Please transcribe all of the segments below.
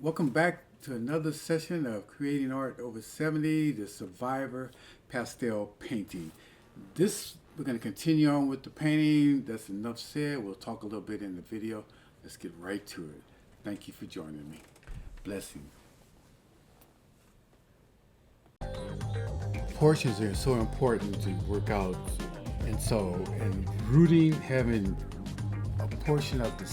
Welcome back to another session of Creating Art Over 70, the Survivor Pastel Painting. We're going to continue on with the painting. That's enough said. We'll talk a little bit in the video. Let's get right to it. Thank you for joining me. Blessings. Portions are so important to work out, and rooting, having a portion of the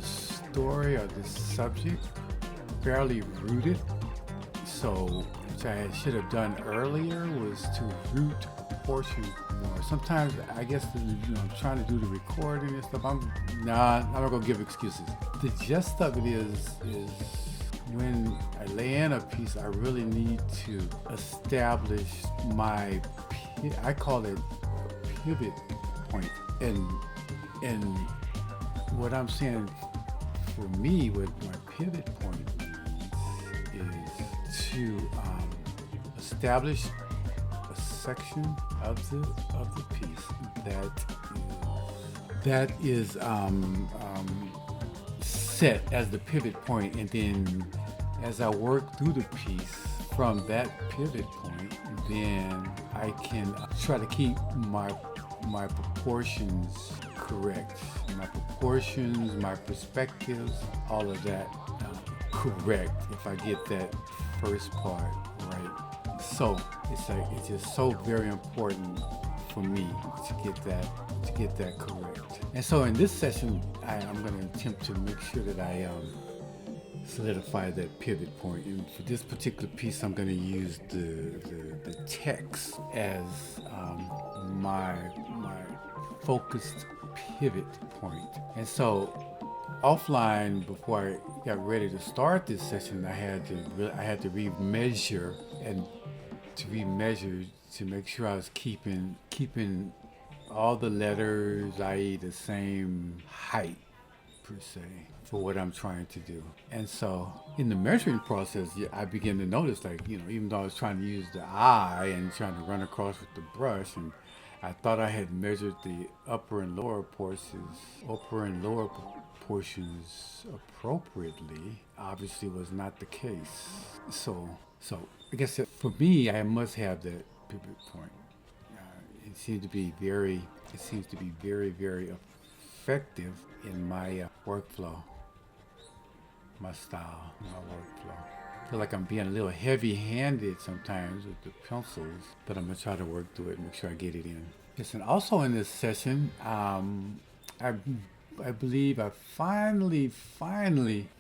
story or the subject fairly rooted. So, which I should have done earlier was to root a portion more. Sometimes I guess I'm trying to do the recording and stuff. I'm not gonna give excuses. The gist of it is when I lay in a piece, I really need to establish I call it a pivot point. And what I'm saying for me, what my pivot point is to establish a section of the piece that is set as the pivot point, and then as I work through the piece from that pivot point, then I can try to keep my proportions correct, my proportions, my perspectives, all of that correct if I get that first part right. So it's just so very important for me to get that correct. And so in this session, I'm going to attempt to make sure that I solidify that pivot point. And for this particular piece, I'm going to use the text as my focused pivot point. And so offline, before I got ready to start this session, I had to remeasure to make sure I was keeping all the letters, i.e. the same height per se, for what I'm trying to do. And so in the measuring process, I began to notice, even though I was trying to use the eye and trying to run across with the brush, and I thought I had measured the upper and lower portions appropriately. Obviously was not the case. So I guess for me, I must have that pivot point. It seems to be very, very effective in my workflow, my style, my workflow. I feel like I'm being a little heavy-handed sometimes with the pencils, but I'm gonna try to work through it and make sure I get it in. Yes, and also in this session, I believe I finally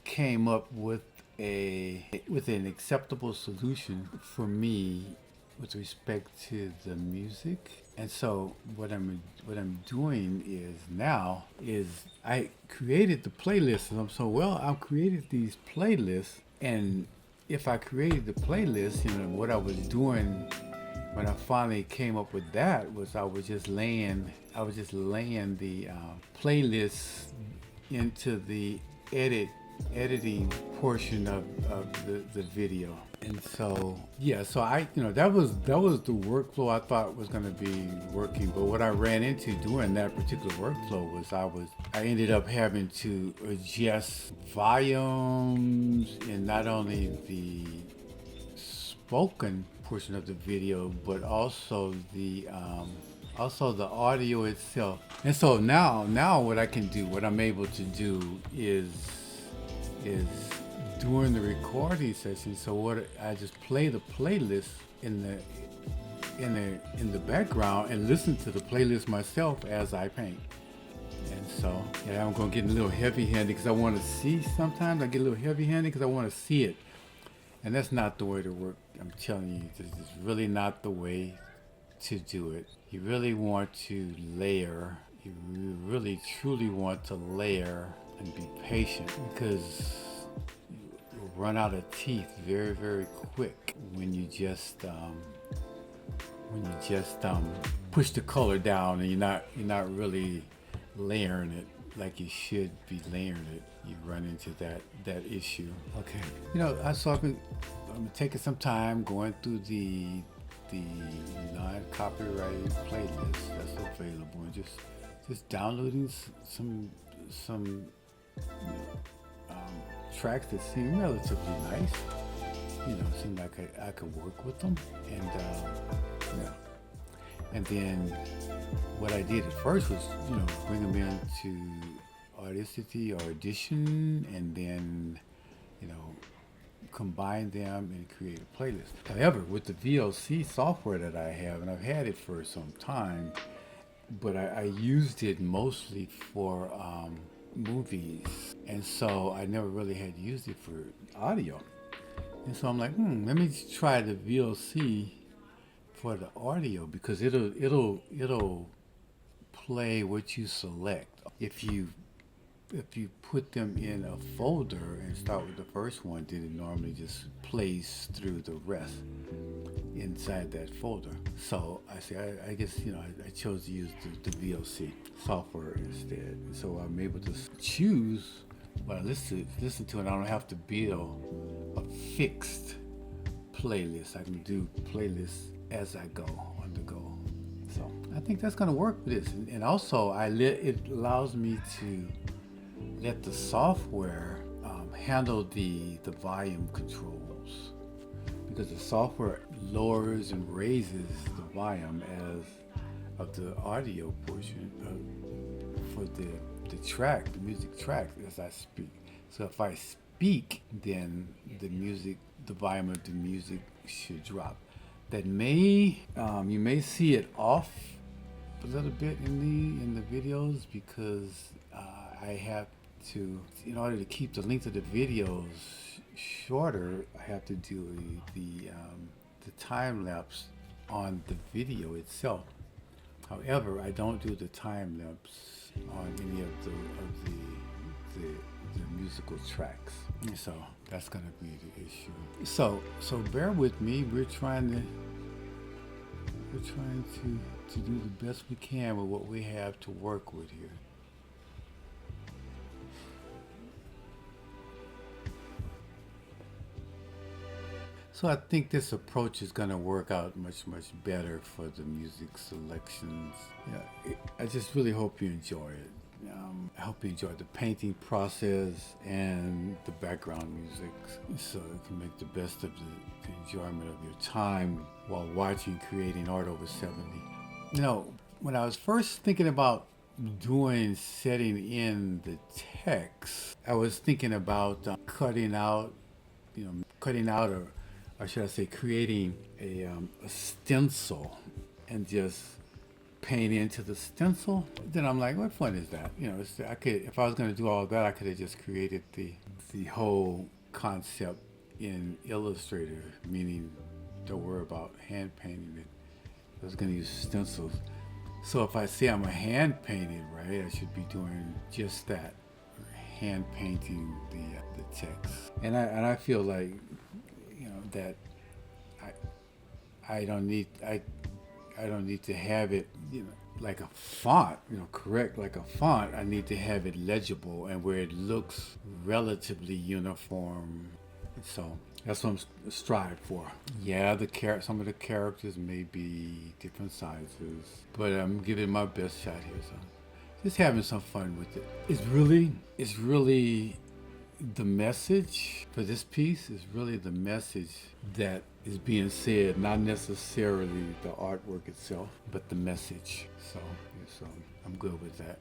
came up with an acceptable solution for me with respect to the music. And so what I'm doing is I created the playlist, and I've created these playlists, and if I created the playlist, what I was doing when I finally came up with that was I was just laying the playlist into the editing portion of the video. And so that was the workflow I thought was going to be working. But what I ran into during that particular workflow was I ended up having to adjust volumes in not only the spoken portion of the video, but also the audio itself. And so now what I'm able to do is during the recording session. So I just play the playlist in the background and listen to the playlist myself as I paint. And so I'm gonna get a little heavy-handed because I want to see. Sometimes I get a little heavy-handed because I want to see it, and that's not the way to work. I'm telling you, this is really not the way to do it. You really want to layer. You really truly want to layer and be patient, because you'll run out of teeth very, very quick when you just push the color down and you're not really layering it like you should be layering it. You run into that issue. Okay. I've been taking some time going through the non-copyrighted playlist that's available, and just downloading some tracks that seemed relatively nice. Seemed like I could work with them, and yeah. And then what I did at first was, bring them into Audacity or Audition, and then, you know, combine them and create a playlist. However, with the VLC software that I have, and I've had it for some time, but I used it mostly for movies, and so I never really had used it for audio. And so I'm like, let me try the VLC for the audio, because it'll play what you select. If you put them in a folder and start with the first one, then it normally just plays through the rest inside that folder. So I guess I chose to use the VLC software instead. So I'm able to choose what I listen to, and I don't have to build a fixed playlist. I can do playlists as I go, on the go. So I think that's going to work for this, and also it allows me to let the software handle the volume controls, because the software lowers and raises the volume as of the audio portion for the music track as I speak. So if I speak, then the volume of the music should drop. That you may see it off a little bit in the videos, because I have to, in order to keep the length of the videos shorter, I have to do the time lapse on the video itself. However, I don't do the time lapse on any of the musical tracks. So that's going to be the issue. So bear with me. We're trying to do the best we can with what we have to work with here. So I think this approach is going to work out much better for the music selections. I just really hope you enjoy it. I hope you enjoy the painting process and the background music, so you can make the best of the enjoyment of your time while watching Creating Art Over 70. When I was first thinking about setting in the text, I was thinking about cutting out or should I say creating a stencil and just paint into the stencil. Then I'm like, what fun is that? If I was going to do all of that, I could have just created the whole concept in Illustrator, meaning don't worry about hand painting it. I was going to use stencils. So if I say I'm a hand painting, right, I should be doing just that, hand painting the text. And I feel like that I don't need to have it like a font, correct like a font. I need to have it legible and where it looks relatively uniform. So that's what I'm striving for. Yeah, some of the characters may be different sizes, but I'm giving my best shot here. So just having some fun with it. It's really the message for this piece is really the message that is being said, not necessarily the artwork itself, but the message. So I'm good with that.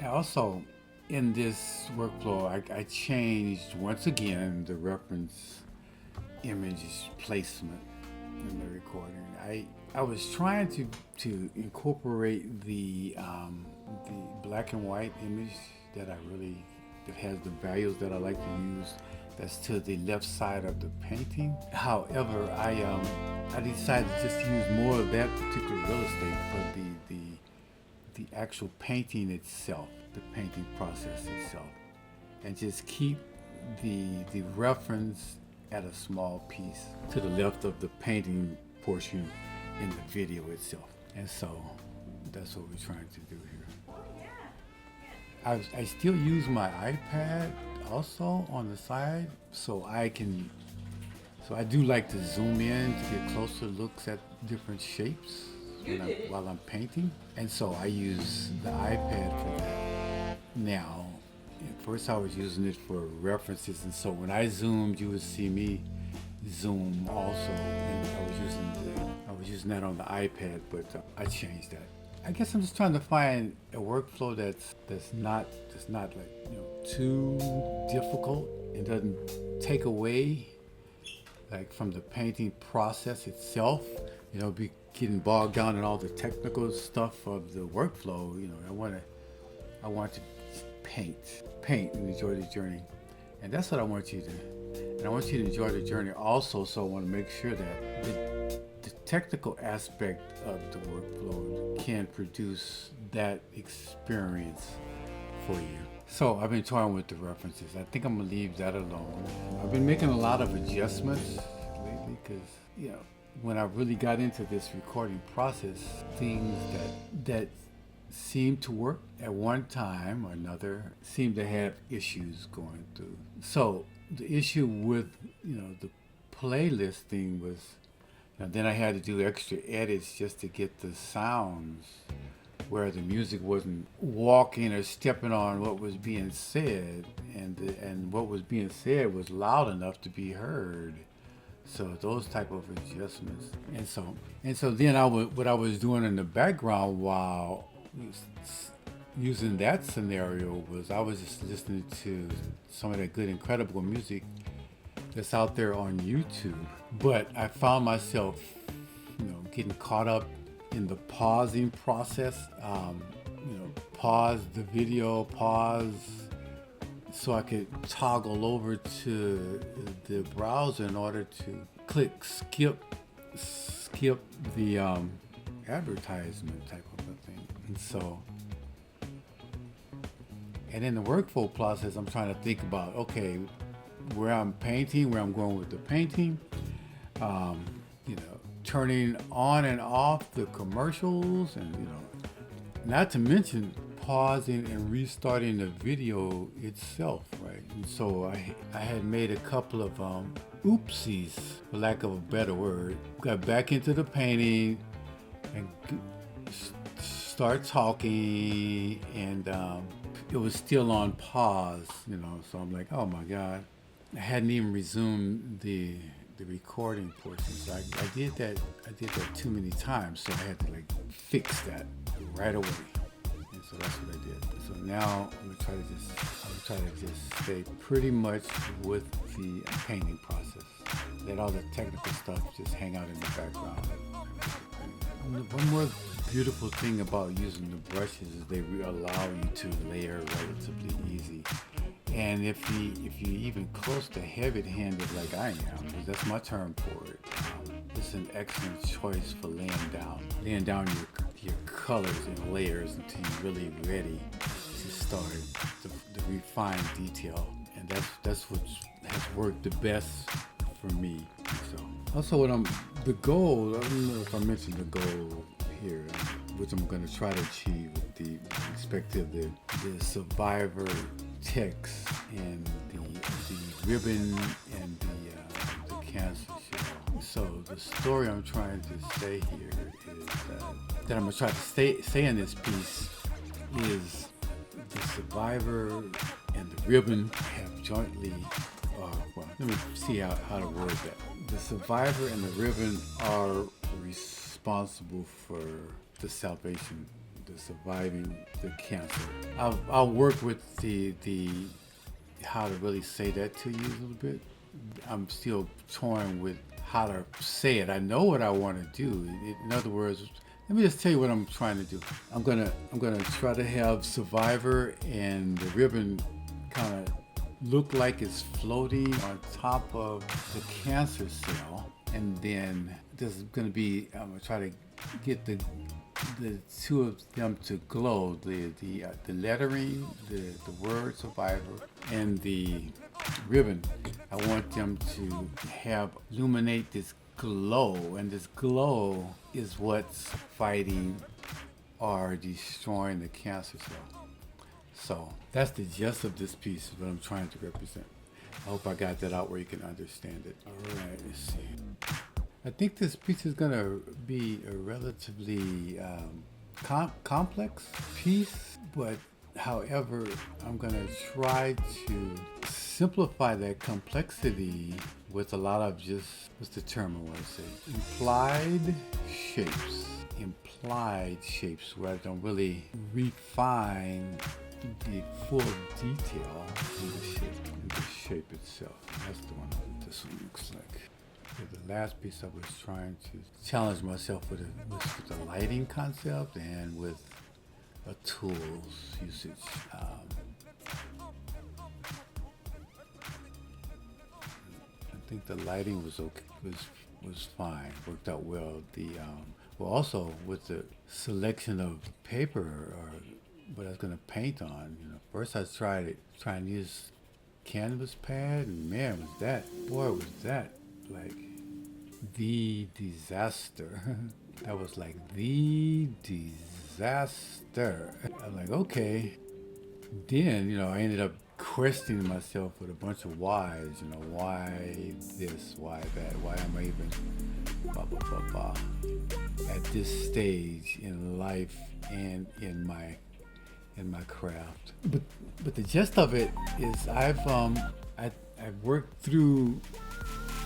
Also, in this workflow, I changed once again the reference image placement in the recording. I was trying to incorporate the the black and white image that that has the values that I like to use. That's to the left side of the painting. However, I decided to just use more of that particular real estate for the actual painting itself, the painting process itself, and just keep the reference at a small piece to the left of the painting portion in the video itself. And so that's what we're trying to do here. I still use my iPad also on the side, so I do like to zoom in to get closer looks at different shapes while I'm painting. And so I use the iPad for that. Now, at first I was using it for references, and so when I zoomed, you would see me zoom also. And I was using that on the iPad, but I changed that. I guess I'm just trying to find a workflow that's not like, you know, too difficult. It doesn't take away like from the painting process itself. You know, be getting bogged down in all the technical stuff of the workflow. You know, I want to paint and enjoy the journey, and that's what I want you to. And I want you to enjoy the journey also. So I want to make sure that the technical aspect of the workflow can produce that experience for you. So I've been toying with the references. I think I'm gonna leave that alone. I've been making a lot of adjustments lately because, you know, when I really got into this recording process, things that seemed to work at one time or another seemed to have issues going through. So the issue with, you know, the playlist thing was, then I had to do extra edits just to get the sounds where the music wasn't walking or stepping on what was being said, and what was being said was loud enough to be heard. So those type of adjustments, and so then what I was doing in the background while using that scenario was I was just listening to some of that good, incredible music that's out there on YouTube. But I found myself, you know, getting caught up in the pausing process. You know, pause the video, so I could toggle over to the browser in order to click skip the advertisement type of a thing. And in the workflow process, I'm trying to think about, okay, where I'm painting, where I'm going with the painting, you know, turning on and off the commercials, and, you know, not to mention pausing and restarting the video itself, right? And so I had made a couple of oopsies, for lack of a better word. Got back into the painting and start talking, and it was still on pause, you know. So I'm like, oh my God, I hadn't even resumed the recording portion. So I did that too many times, so I had to like fix that right away. And so that's what I did. So now I'm gonna try to just stay pretty much with the painting process. Let all the technical stuff just hang out in the background. And one more beautiful thing about using the brushes is they allow you to layer relatively easy. And if you even close to heavy-handed like I am, because that's my term for it, it's an excellent choice for laying down your colors in layers until you're really ready to start the refined detail. And that's what has worked the best for me. So also the goal, I don't know if I mentioned the goal here, which I'm going to try to achieve with the respect to the survivor text and the ribbon and the cancer shell. So the story I'm trying to say here is that I'm going to try to say in this piece is the survivor and the ribbon have jointly, well, let me see how to word that. The survivor and the ribbon are responsible for the salvation, the surviving the cancer. I'll work with the how to really say that to you a little bit. I'm still toying with how to say it. I know what I want to do. In other words, Let me just tell you what I'm trying to do. I'm gonna try to have Survivor and the ribbon kind of look like it's floating on top of the cancer cell, and then there's gonna be I'm gonna try to get the two of them to glow. The lettering, the word Survivor, and the ribbon. I want them to have illuminate this glow, and this glow is what's fighting or destroying the cancer cell. So that's the gist of this piece, what I'm trying to represent. I hope I got that out where you can understand it. All right, let's see. I think this piece is gonna be a relatively complex piece, but however, I'm gonna try to simplify that complexity with a lot of just, what's the term I want to say? Implied shapes. Implied shapes where I don't really refine the full detail in the shape itself. That's the one this one looks like. The last piece I was trying to challenge myself with the lighting concept and with a tools usage. I think the lighting was okay, was fine, worked out well. Well, also with the selection of paper or what I was gonna paint on. First I tried to use canvas pad, and man, was that like the disaster. That was like the disaster. I'm like, okay. Then, I ended up questioning myself with a bunch of whys. Why this, why that, why am I even blah, blah, blah, blah. At this stage in life and in my craft. But the gist of it is I've worked through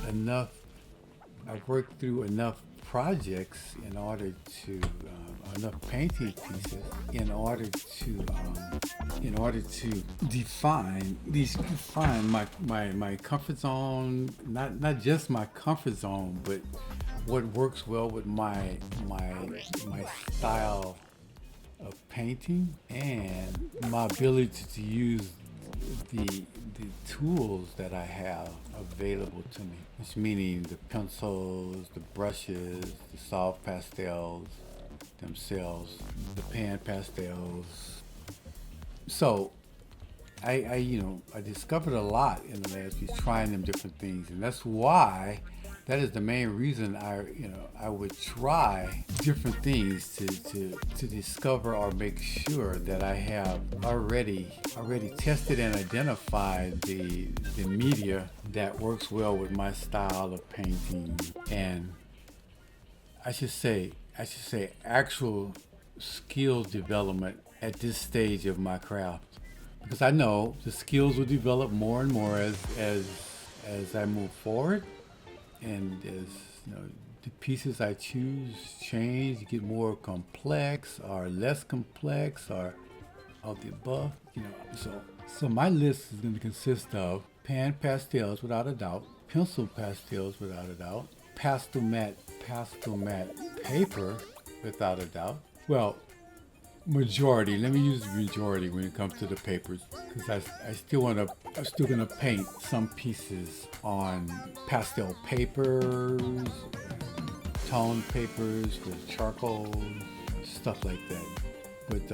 enough projects in order to enough painting pieces in order to define my comfort zone, not just my comfort zone, but what works well with my style of painting and my ability to use the tools that I have available to me, which meaning the pencils, the brushes, the soft pastels themselves, the pan pastels. So I discovered a lot in the last week trying them different things, and that is the main reason I would try different things to discover or make sure that I have already tested and identified the media that works well with my style of painting, and I should say actual skill development at this stage of my craft, because I know the skills will develop more and more as I move forward. And as the pieces I choose change, get more complex or less complex or of the above, So my list is going to consist of pan pastels without a doubt, pencil pastels without a doubt, pastel matte paper without a doubt. Well, majority. Let me use the majority when it comes to the papers, because I'm still gonna paint some pieces on pastel papers, tone papers with charcoal, stuff like that. But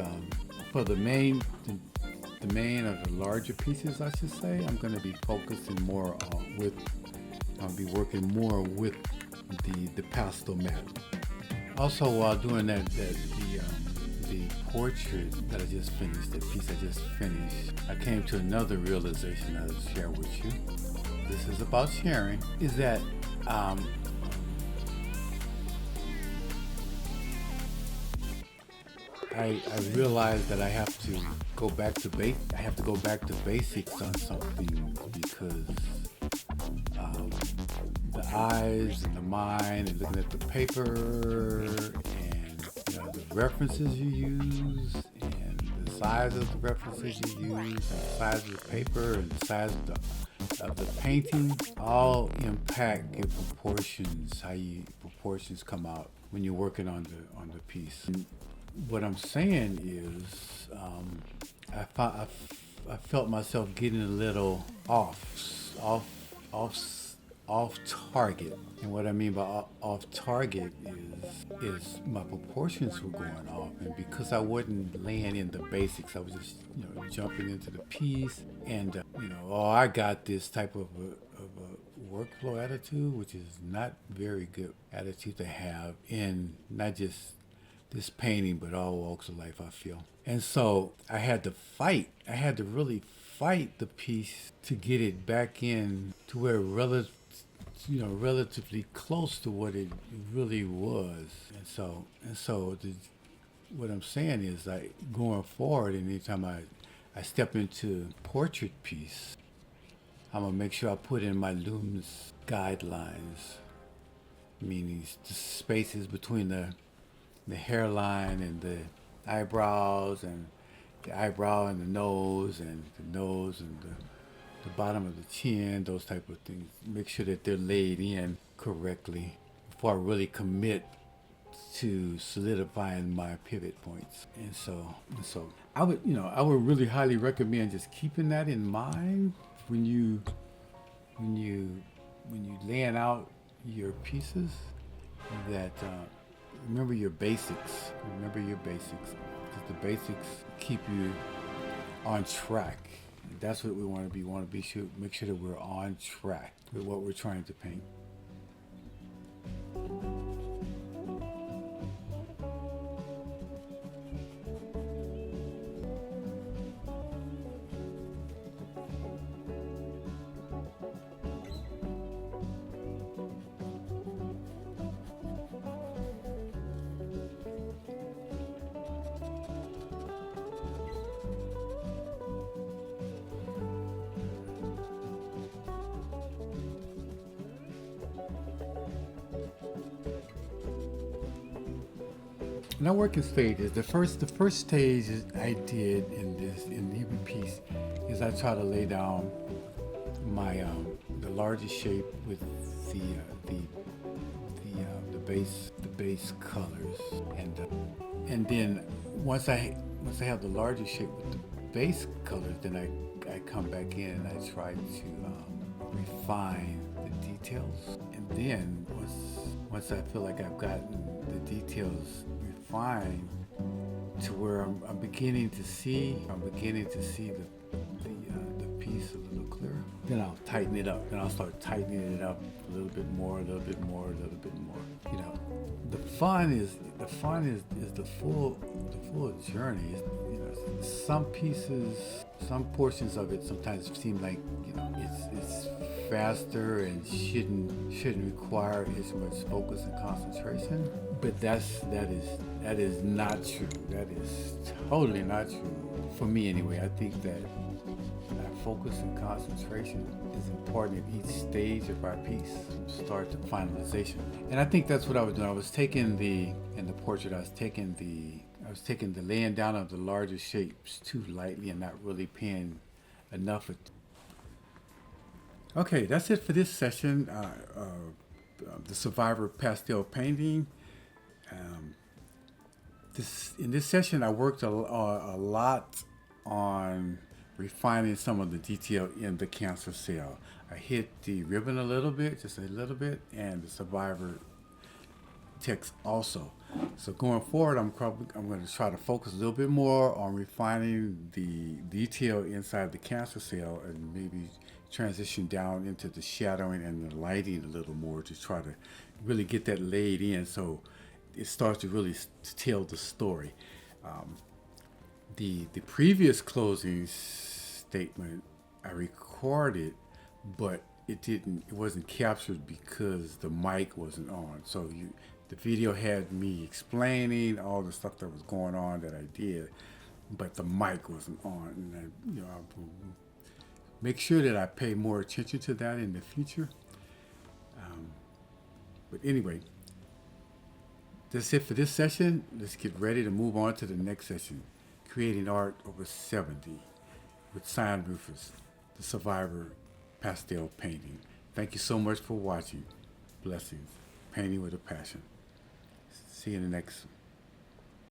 for the main of the larger pieces, I should say, I'm gonna be focusing more on I'll be working more with the pastel matte. Also, while doing that, the portrait that I just finished, the piece I just finished, I came to another realization I'll share with you. This is about sharing, is that I realized that I have to go back to basics on something, because the eyes and the mind and looking at the paper and the references you use and the size of the references you use and the size of the paper and the size of the painting all impact your proportions, how your proportions come out when you're working on the piece. And what I'm saying is, I felt myself getting a little off, off target. And what I mean by off target is my proportions were going off, and because I wasn't laying in the basics, I was just jumping into the piece, and oh, I got this type of a workflow attitude, which is not very good attitude to have in not just this painting, but all walks of life, I feel. And so I had to fight. I had to really fight the piece to get it back in to where relatively close to what it really was. What I'm saying is, like, going forward, anytime I step into portrait piece, I'm gonna make sure I put in my luminous guidelines, meaning the spaces between the hairline and the eyebrows, and the eyebrow and the nose, and the nose and the bottom of the chin, those type of things. Make sure that they're laid in correctly before I really commit to solidifying my pivot points. And so I would really highly recommend just keeping that in mind when you laying out your pieces. That remember your basics. Remember your basics, because the basics keep you on track. That's what we want to be. We want to make sure that we're on track with what we're trying to paint. And I work in stages. The first stage I did in the Hebrew piece is I try to lay down my the largest shape with the base colors, and then once I have the largest shape with the base colors, then I come back in and I try to refine the details, and then once I feel like I've gotten the details refined to where I'm beginning to see the piece a little clearer, then I'll tighten it up. Then I'll start tightening it up a little bit more, a little bit more, a little bit more. The fun is the full journey. Some pieces, some portions of it sometimes seem like it's faster and shouldn't require as much focus and concentration. But that is not true. That is totally not true for me anyway. I think that focus and concentration is important at each stage of our piece, from start to finalization. And I think that's what I was doing. I was taking the laying down of the larger shapes too lightly and not really paying enough attention. Okay, that's it for this session. The Survivor pastel painting. In this session, I worked a lot on refining some of the detail in the cancer cell. I hit the ribbon a little bit, just a little bit, and the Survivor text also. So going forward, I'm going to try to focus a little bit more on refining the detail inside the cancer cell, and maybe transition down into the shadowing and the lighting a little more to try to really get that laid in, so it starts to really tell the story. The previous closing statement I recorded, but it wasn't captured because the mic wasn't on. So the video had me explaining all the stuff that was going on that I did, but the mic wasn't on. And I will make sure that I pay more attention to that in the future. But anyway, that's it for this session. Let's get ready to move on to the next session. Creating Art Over 70 with Cyan Rufus, the Survivor pastel painting. Thank you so much for watching. Blessings. Painting with a passion. See you in the next